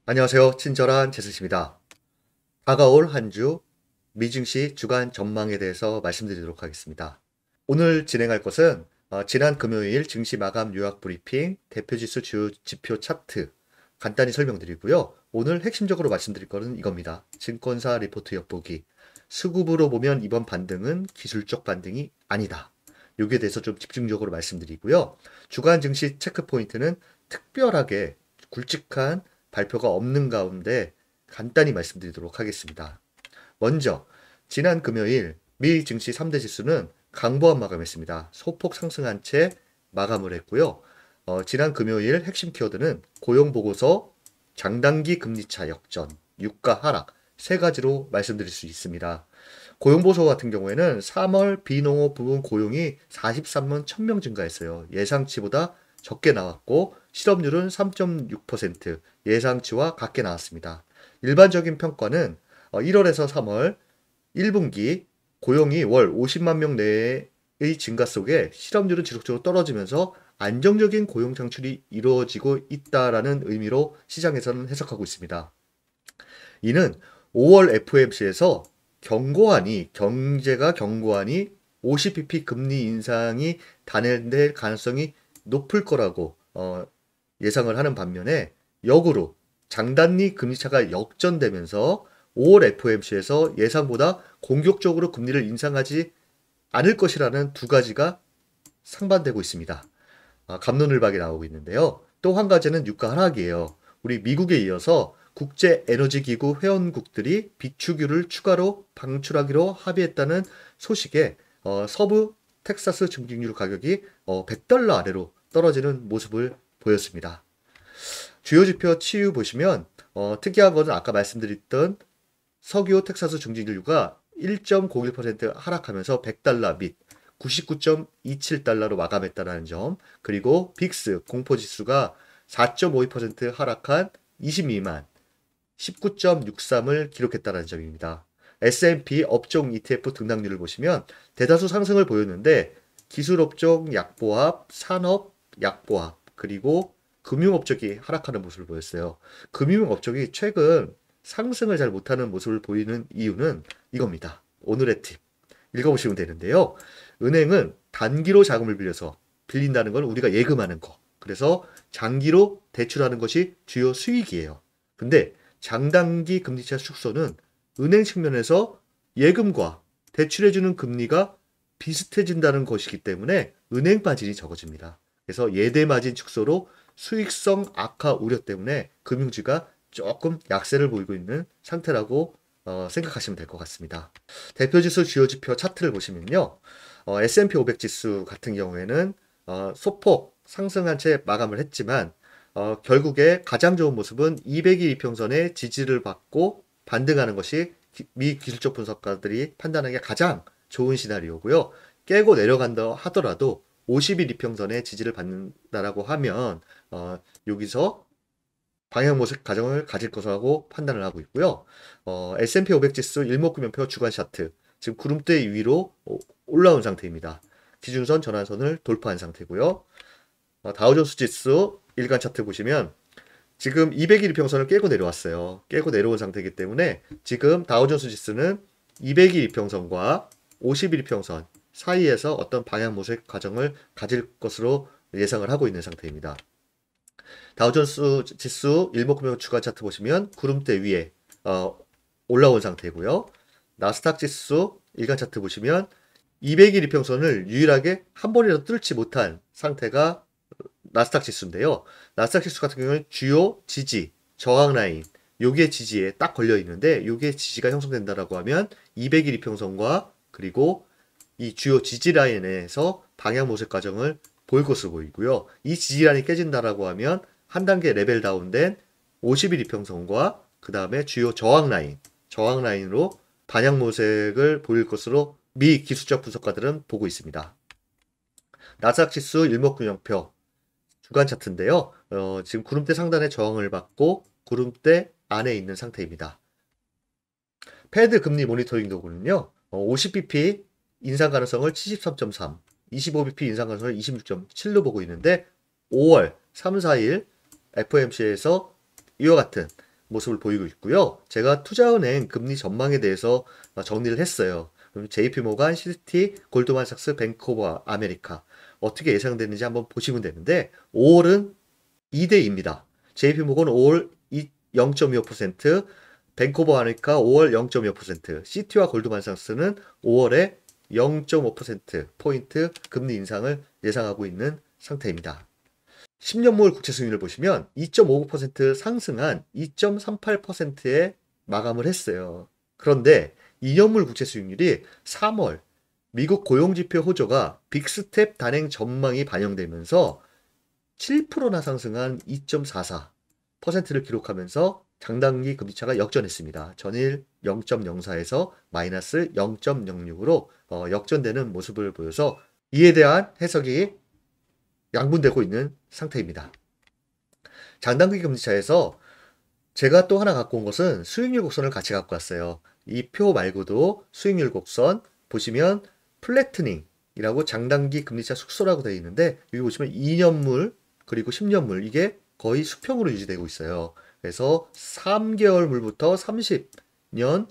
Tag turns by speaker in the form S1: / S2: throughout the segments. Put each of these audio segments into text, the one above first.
S1: 안녕하세요. 친절한 제스입니다. 다가올 한 주 미증시 주간 전망에 대해서 말씀드리도록 하겠습니다. 오늘 진행할 것은 지난 금요일 증시 마감 요약 브리핑, 대표지수 주요 지표 차트 간단히 설명드리고요. 오늘 핵심적으로 말씀드릴 것은 이겁니다. 증권사 리포트 엿보기. 수급으로 보면 이번 반등은 기술적 반등이 아니다. 여기에 대해서 좀 집중적으로 말씀드리고요. 주간 증시 체크 포인트는 특별하게 굵직한 발표가 없는 가운데 간단히 말씀드리도록 하겠습니다. 먼저 지난 금요일 미 증시 3대 지수는 강보합 마감했습니다. 소폭 상승한 채 마감을 했고요. 지난 금요일 핵심 키워드는 고용보고서, 장단기 금리차 역전, 유가 하락 세 가지로 말씀드릴 수 있습니다. 고용보고서 같은 경우에는 3월 비농업 부분 고용이 43만 1000명 증가했어요. 예상치보다 적게 나왔고 실업률은 3.6%, 예상치와 같게 나왔습니다. 일반적인 평가는 1월에서 3월 1분기 고용이 월 50만 명 내의 증가 속에 실업률은 지속적으로 떨어지면서 안정적인 고용 창출이 이루어지고 있다라는 의미로 시장에서는 해석하고 있습니다. 이는 5월 FOMC에서 경제가 견고하니 50bp 금리 인상이 단행될 가능성이 높을 거라고 예상을 하는 반면에 역으로 장단기 금리차가 역전되면서 5월 FOMC에서 예상보다 공격적으로 금리를 인상하지 않을 것이라는 두 가지가 상반되고 있습니다. 갑론을박이 나오고 있는데요. 또 한 가지는 유가 하락이에요. 우리 미국에 이어서 국제에너지기구 회원국들이 비축유를 추가로 방출하기로 합의했다는 소식에 서부 텍사스 증기유 가격이 $100 아래로 떨어지는 모습을 보였습니다. 주요 지표 치유 보시면 특이한 것은 아까 말씀드렸던 석유 텍사스 중진유가 1.01% 하락하면서 $100 및 99.27달러로 마감했다는 점, 그리고 빅스 공포지수가 4.52% 하락한 20 미만 19.63을 기록했다는 점입니다. S&P 업종 ETF 등락률을 보시면 대다수 상승을 보였는데 기술업종 약보합, 산업 약보합, 그리고 금융업종이 하락하는 모습을 보였어요. 금융업종이 최근 상승을 잘 못하는 모습을 보이는 이유는 이겁니다. 오늘의 팁 읽어보시면 되는데요. 은행은 단기로 자금을 빌린다는 건 우리가 예금하는 거. 그래서 장기로 대출하는 것이 주요 수익이에요. 근데 장단기 금리차 축소는 은행 측면에서 예금과 대출해주는 금리가 비슷해진다는 것이기 때문에 은행 마진이 적어집니다. 그래서 예대 마진 축소로 수익성 악화 우려 때문에 금융주가 조금 약세를 보이고 있는 상태라고 생각하시면 될 것 같습니다. 대표지수 주요 지표 차트를 보시면요. S&P 500 지수 같은 경우에는 소폭 상승한 채 마감을 했지만 결국에 가장 좋은 모습은 200일 이평선의 지지를 받고 반등하는 것이 미 기술적 분석가들이 판단하기에 가장 좋은 시나리오고요. 깨고 내려간다 하더라도 50일 이평선의 지지를 받는다라고 하면 여기서 방향 모색 과정을 가질 것이라고 판단을 하고 있고요. S&P 500 지수 일목균형표 주간 차트 지금 구름대 위로 올라온 상태입니다. 기준선 전환선을 돌파한 상태고요. 다우존스 지수 일간 차트 보시면 지금 200일 이평선을 깨고 내려왔어요. 깨고 내려온 상태이기 때문에 지금 다우존스 지수는 200일 이평선과 50일 이평선 사이에서 어떤 방향 모색 과정을 가질 것으로 예상을 하고 있는 상태입니다. 다우존스 지수 일목균형 주간 차트 보시면 구름대 위에 올라온 상태고요. 나스닥 지수 일간 차트 보시면 200일 이평선을 유일하게 한 번이라도 뚫지 못한 상태가 나스닥 지수인데요. 나스닥 지수 같은 경우는 주요 지지, 저항 라인, 요게 지지에 딱 걸려 있는데 요게 지지가 형성된다라고 하면 200일 이평선과 그리고 이 주요 지지 라인에서 방향 모색 과정을 보일 것으로 보이고요. 이 지지 라인이 깨진다라고 하면 한 단계 레벨 다운된 50일 이평선과 그 다음에 주요 저항 라인으로 방향 모색을 보일 것으로 미 기술적 분석가들은 보고 있습니다. 나스닥 지수 일목균형표 주간 차트인데요. 지금 구름대 상단에 저항을 받고 구름대 안에 있는 상태입니다. 패드 금리 모니터링 도구는요. 50bp 인상 가능성을 73.3, 25bp 인상 가능성을 26.7로 보고 있는데 5월 3, 4일 FOMC에서 이와 같은 모습을 보이고 있고요. 제가 투자은행 금리 전망에 대해서 정리를 했어요. 그럼 JP모간, 시티, 골드만삭스, 뱅크 오브 아메리카 어떻게 예상되는지 한번 보시면 되는데 5월은 2대2입니다. JP모건 5월 0.25%, 뱅크 오브 아메리카 5월 0.25%, 시티와 골드만삭스는 5월에 0.5%포인트 금리 인상을 예상하고 있는 상태입니다. 10년물 국채 수익률을 보시면 2.59% 상승한 2.38%에 마감을 했어요. 그런데 2년물 국채 수익률이 3월 미국 고용지표 호조가 빅스텝 단행 전망이 반영되면서 7%나 상승한 2.44%를 기록하면서 장단기 금리차가 역전했습니다. 전일 0.04에서 마이너스 0.06으로 역전되는 모습을 보여서 이에 대한 해석이 양분되고 있는 상태입니다. 장단기 금리차에서 제가 또 하나 갖고 온 것은 수익률 곡선을 같이 갖고 왔어요. 이 표 말고도 수익률 곡선 보시면 플래트닝이라고 장단기 금리차 숙소라고 되어 있는데 여기 보시면 2년물 그리고 10년물 이게 거의 수평으로 유지되고 있어요. 그래서 3개월 물부터 30년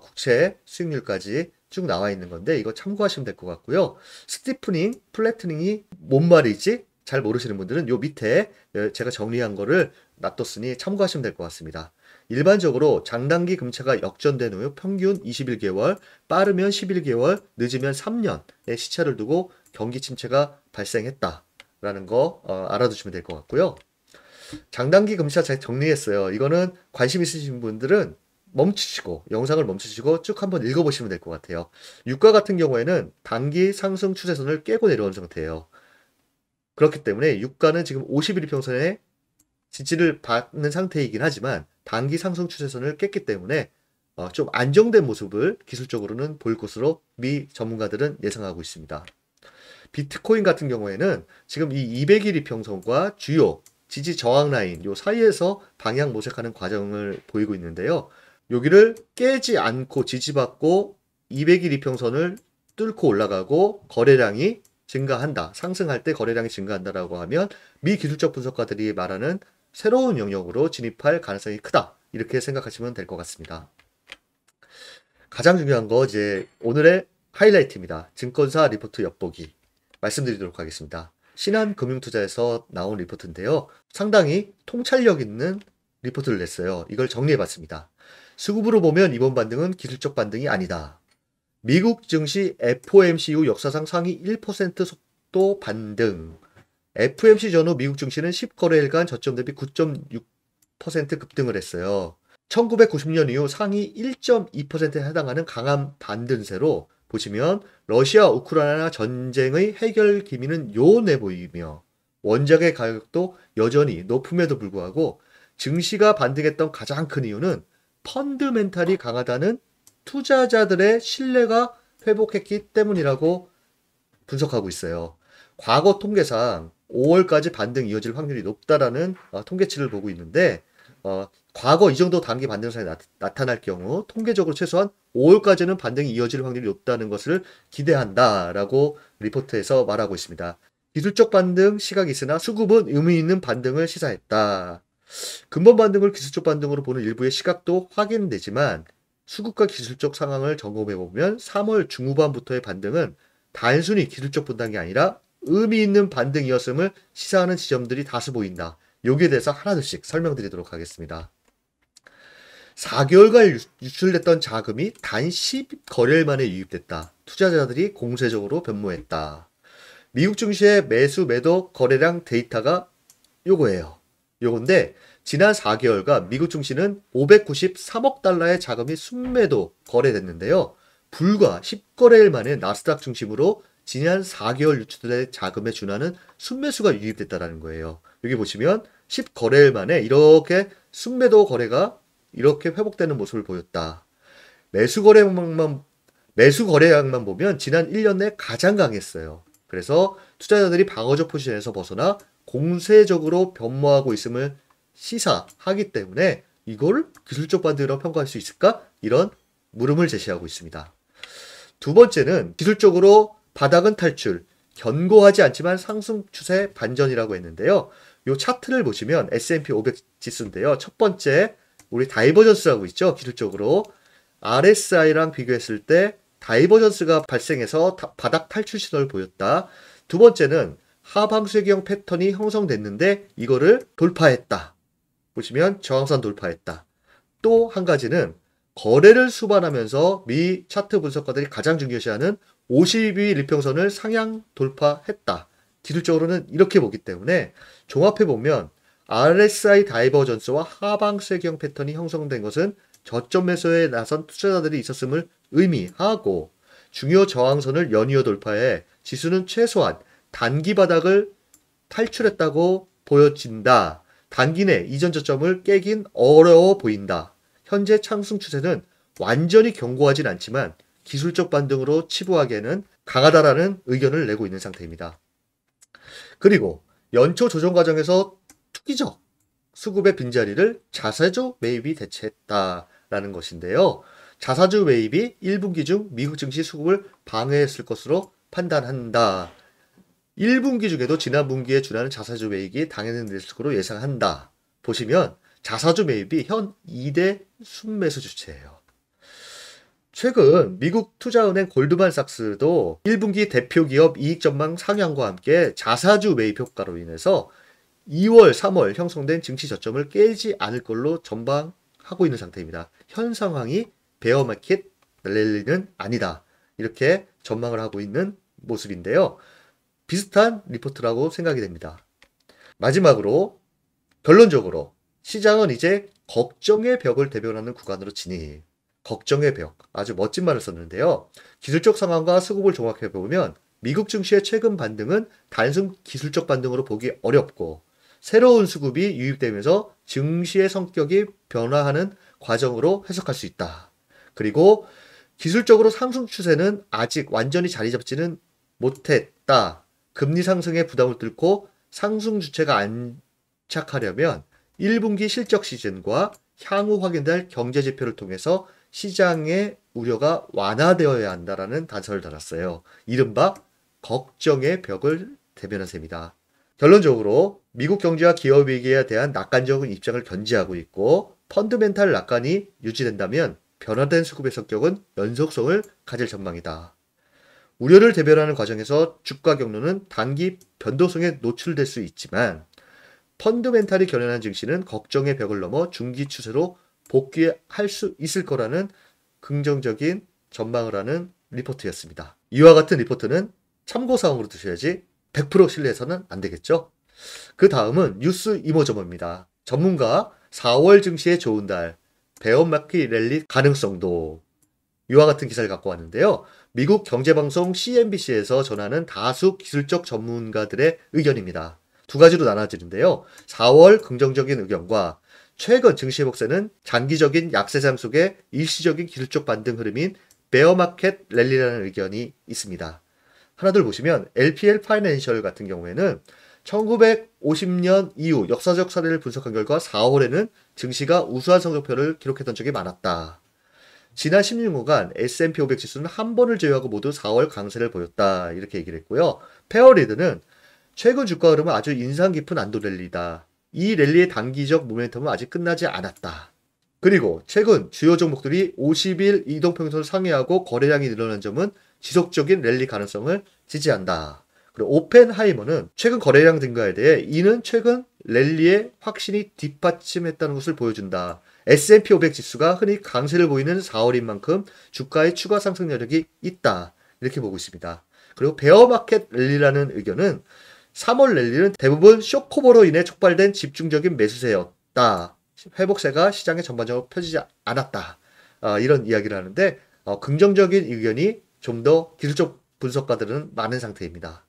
S1: 국채 수익률까지 쭉 나와 있는 건데 이거 참고하시면 될 것 같고요. 스티프닝, 플래트닝이 뭔 말이지? 잘 모르시는 분들은 요 밑에 제가 정리한 거를 놔뒀으니 참고하시면 될 것 같습니다. 일반적으로 장단기 금리차가 역전된 후 평균 21개월, 빠르면 11개월, 늦으면 3년의 시차를 두고 경기 침체가 발생했다라는 거 알아두시면 될 것 같고요. 장단기 금리차 잘 정리했어요. 이거는 관심 있으신 분들은 멈추시고 영상을 멈추시고 쭉 한번 읽어보시면 될 것 같아요. 유가 같은 경우에는 단기 상승 추세선을 깨고 내려온 상태예요. 그렇기 때문에 유가는 지금 51일 평선에 지지를 받는 상태이긴 하지만 단기 상승 추세선을 깼기 때문에 좀 안정된 모습을 기술적으로는 보일 것으로 미 전문가들은 예상하고 있습니다. 비트코인 같은 경우에는 지금 이 200일 이평선과 주요 지지 저항 라인 요 사이에서 방향 모색하는 과정을 보이고 있는데요. 여기를 깨지 않고 지지받고 200일 이평선을 뚫고 올라가고 거래량이 증가한다. 상승할 때 거래량이 증가한다라고 하면 미 기술적 분석가들이 말하는 새로운 영역으로 진입할 가능성이 크다. 이렇게 생각하시면 될 것 같습니다. 가장 중요한 거 이제 오늘의 하이라이트입니다. 증권사 리포트 엿보기 말씀드리도록 하겠습니다. 신한금융투자에서 나온 리포트인데요. 상당히 통찰력 있는 리포트를 냈어요. 이걸 정리해봤습니다. 수급으로 보면 이번 반등은 기술적 반등이 아니다. 미국 증시 FOMC 이후 역사상 상위 1% 속도 반등. FOMC 전후 미국 증시는 10거래일간 저점 대비 9.6% 급등을 했어요. 1990년 이후 상위 1.2%에 해당하는 강한 반등세로 보시면 러시아 우크라이나 전쟁의 해결 기미는 요원해 보이며 원자재 가격도 여전히 높음에도 불구하고 증시가 반등했던 가장 큰 이유는 펀드멘탈이 강하다는 투자자들의 신뢰가 회복했기 때문이라고 분석하고 있어요. 과거 통계상 5월까지 반등 이어질 확률이 높다라는 통계치를 보고 있는데 과거 이 정도 단기 반등선이 나타날 경우 통계적으로 최소한 5월까지는 반등이 이어질 확률이 높다는 것을 기대한다라고 리포트에서 말하고 있습니다. 기술적 반등 시각이 있으나 수급은 의미 있는 반등을 시사했다. 근본 반등을 기술적 반등으로 보는 일부의 시각도 확인되지만 수급과 기술적 상황을 점검해보면 3월 중후반부터의 반등은 단순히 기술적 분당이 아니라 의미 있는 반등이었음을 시사하는 지점들이 다수 보인다. 여기에 대해서 하나둘씩 설명드리도록 하겠습니다. 4개월간 유출됐던 자금이 단 10거래일 만에 유입됐다. 투자자들이 공세적으로 변모했다. 미국 증시의 매수 매도 거래량 데이터가 요거예요. 요건데 지난 4개월간 미국 증시는 593억 달러의 자금이 순매도 거래됐는데요. 불과 10거래일 만에 나스닥 중심으로 지난 4개월 유출된 자금에 준하는 순매수가 유입됐다는 거예요. 여기 보시면 10거래일 만에 이렇게 순매도 거래가 이렇게 회복되는 모습을 보였다. 매수 거래량만 보면 지난 1년 내 가장 강했어요. 그래서 투자자들이 방어적 포지션에서 벗어나 공세적으로 변모하고 있음을 시사하기 때문에 이걸 기술적 반등이라고 평가할 수 있을까? 이런 물음을 제시하고 있습니다. 두 번째는 기술적으로 바닥은 탈출, 견고하지 않지만 상승 추세 반전이라고 했는데요. 이 차트를 보시면 S&P 500 지수인데요. 첫 번째 우리 다이버전스라고 있죠. 기술적으로 RSI랑 비교했을 때 다이버전스가 발생해서 바닥 탈출 신호를 보였다. 두 번째는 하방쇠경 패턴이 형성됐는데 이거를 돌파했다. 보시면 저항선 돌파했다. 또 한 가지는 거래를 수반하면서 미 차트 분석가들이 가장 중요시하는 52 리평선을 상향 돌파했다. 기술적으로는 이렇게 보기 때문에 종합해보면 RSI 다이버전스와 하방쇠경 패턴이 형성된 것은 저점 매수에 나선 투자자들이 있었음을 의미하고 중요 저항선을 연이어 돌파해 지수는 최소한 단기 바닥을 탈출했다고 보여진다. 단기 내 이전 저점을 깨긴 어려워 보인다. 현재 상승 추세는 완전히 견고하진 않지만 기술적 반등으로 치부하기에는 강하다라는 의견을 내고 있는 상태입니다. 그리고 연초 조정 과정에서 투기적 수급의 빈자리를 자사주 매입이 대체했다라는 것인데요. 자사주 매입이 1분기 중 미국 증시 수급을 방해했을 것으로 판단한다. 1분기 중에도 지난 분기에 준하는 자사주 매입이 당연한 리스크로 예상한다. 보시면 자사주 매입이 현 2대 순매수 주체예요. 최근 미국 투자은행 골드만삭스도 1분기 대표 기업 이익 전망 상향과 함께 자사주 매입 효과로 인해서 2월, 3월 형성된 증시 저점을 깨지 않을 걸로 전망하고 있는 상태입니다. 현 상황이 베어마켓 랠리는 아니다. 이렇게 전망을 하고 있는 모습인데요. 비슷한 리포트라고 생각이 됩니다. 마지막으로 결론적으로 시장은 이제 걱정의 벽을 대변하는 구간으로 진입. 걱정의 벽. 아주 멋진 말을 썼는데요. 기술적 상황과 수급을 종합해보면 미국 증시의 최근 반등은 단순 기술적 반등으로 보기 어렵고 새로운 수급이 유입되면서 증시의 성격이 변화하는 과정으로 해석할 수 있다. 그리고 기술적으로 상승 추세는 아직 완전히 자리 잡지는 못했다. 금리 상승의 부담을 뚫고 상승 주체가 안착하려면 1분기 실적 시즌과 향후 확인될 경제 지표를 통해서 시장의 우려가 완화되어야 한다라는 단서를 달았어요. 이른바 걱정의 벽을 대변한 셈이다. 결론적으로 미국 경제와 기업 위기에 대한 낙관적인 입장을 견지하고 있고 펀드멘탈 낙관이 유지된다면 변화된 수급의 성격은 연속성을 가질 전망이다. 우려를 대변하는 과정에서 주가 경로는 단기 변동성에 노출될 수 있지만 펀드멘탈이 견연한 증시는 걱정의 벽을 넘어 중기 추세로 복귀할 수 있을 거라는 긍정적인 전망을 하는 리포트였습니다. 이와 같은 리포트는 참고사항으로 두셔야지 100% 신뢰해서는 안 되겠죠? 그 다음은 뉴스 이모저모입니다. 전문가 4월 증시의 좋은 달, 베어마켓 랠리 가능성도 이와 같은 기사를 갖고 왔는데요. 미국 경제방송 CNBC에서 전하는 다수 기술적 전문가들의 의견입니다. 두 가지로 나눠지는데요. 4월 긍정적인 의견과 최근 증시 회복세는 장기적인 약세장 속의 일시적인 기술적 반등 흐름인 베어마켓 랠리라는 의견이 있습니다. 하나둘 보시면 LPL 파이낸셜 같은 경우에는 1950년 이후 역사적 사례를 분석한 결과 4월에는 증시가 우수한 성적표를 기록했던 적이 많았다. 지난 16년간 S&P 500 지수는 한 번을 제외하고 모두 4월 강세를 보였다. 이렇게 얘기를 했고요. 페어리드는 최근 주가 흐름은 아주 인상 깊은 안도 랠리다. 이 랠리의 단기적 모멘텀은 아직 끝나지 않았다. 그리고 최근 주요 종목들이 50일 이동평선을 상회하고 거래량이 늘어난 점은 지속적인 랠리 가능성을 지지한다. 그리고 오펜하이머는 최근 거래량 증가에 대해 이는 최근 랠리의 확신이 뒷받침했다는 것을 보여준다. S&P 500 지수가 흔히 강세를 보이는 4월인 만큼 주가의 추가 상승 여력이 있다. 이렇게 보고 있습니다. 그리고 베어마켓 랠리라는 의견은 3월 랠리는 대부분 쇼커버로 인해 촉발된 집중적인 매수세였다. 회복세가 시장에 전반적으로 펴지지 않았다. 이런 이야기를 하는데 긍정적인 의견이 좀 더 기술적 분석가들은 많은 상태입니다.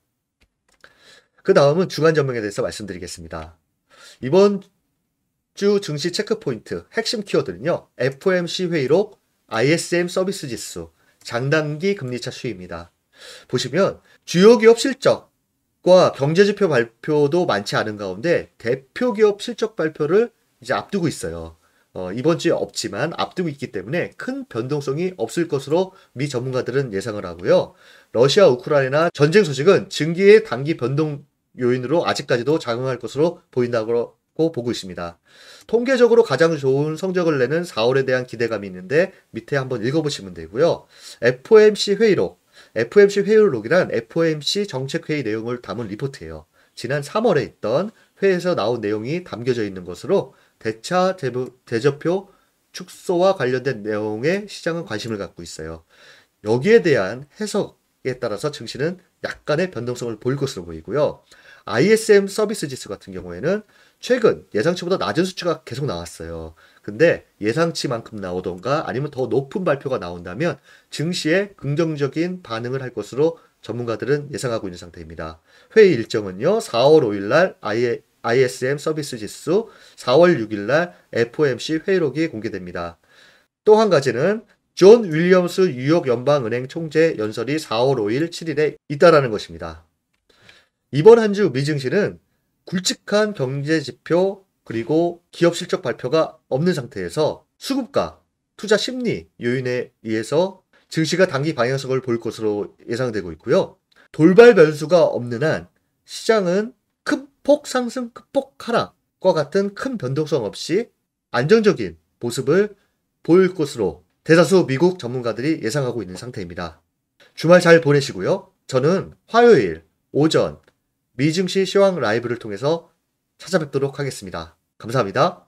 S1: 그 다음은 주간 전망에 대해서 말씀드리겠습니다. 이번 주 증시 체크포인트 핵심 키워드는요. FOMC 회의록, ISM 서비스 지수, 장단기 금리차 추이입니다. 보시면 주요 기업 실적과 경제지표 발표도 많지 않은 가운데 대표 기업 실적 발표를 이제 앞두고 있어요. 이번 주에 없지만 앞두고 있기 때문에 큰 변동성이 없을 것으로 미 전문가들은 예상을 하고요. 러시아 우크라이나 전쟁 소식은 증기의 단기 변동 요인으로 아직까지도 작용할 것으로 보인다고 고 보고 있습니다. 통계적으로 가장 좋은 성적을 내는 4월에 대한 기대감이 있는데 밑에 한번 읽어보시면 되고요. FOMC 회의록, FOMC 회의록이란 FOMC 정책회의 내용을 담은 리포트예요. 지난 3월에 있던 회의에서 나온 내용이 담겨져 있는 것으로 대차 대저표 축소와 관련된 내용에 시장은 관심을 갖고 있어요. 여기에 대한 해석에 따라서 증시는 약간의 변동성을 보일 것으로 보이고요. ISM 서비스 지수 같은 경우에는 최근 예상치보다 낮은 수치가 계속 나왔어요. 근데 예상치만큼 나오던가 아니면 더 높은 발표가 나온다면 증시에 긍정적인 반응을 할 것으로 전문가들은 예상하고 있는 상태입니다. 회의 일정은요. 4월 5일 날 ISM 서비스 지수, 4월 6일 날 FOMC 회의록이 공개됩니다. 또 한 가지는 존 윌리엄스 뉴욕 연방은행 총재 연설이 4월 5일, 7일에 있다라는 것입니다. 이번 한 주 미증시는 굵직한 경제 지표 그리고 기업 실적 발표가 없는 상태에서 수급과 투자 심리 요인에 의해서 증시가 단기 방향성을 볼 것으로 예상되고 있고요. 돌발 변수가 없는 한 시장은 큰 폭 상승, 큰 폭 하락과 같은 큰 변동성 없이 안정적인 모습을 보일 것으로 대다수 미국 전문가들이 예상하고 있는 상태입니다. 주말 잘 보내시고요. 저는 화요일 오전 미증시 시황 라이브를 통해서 찾아뵙도록 하겠습니다. 감사합니다.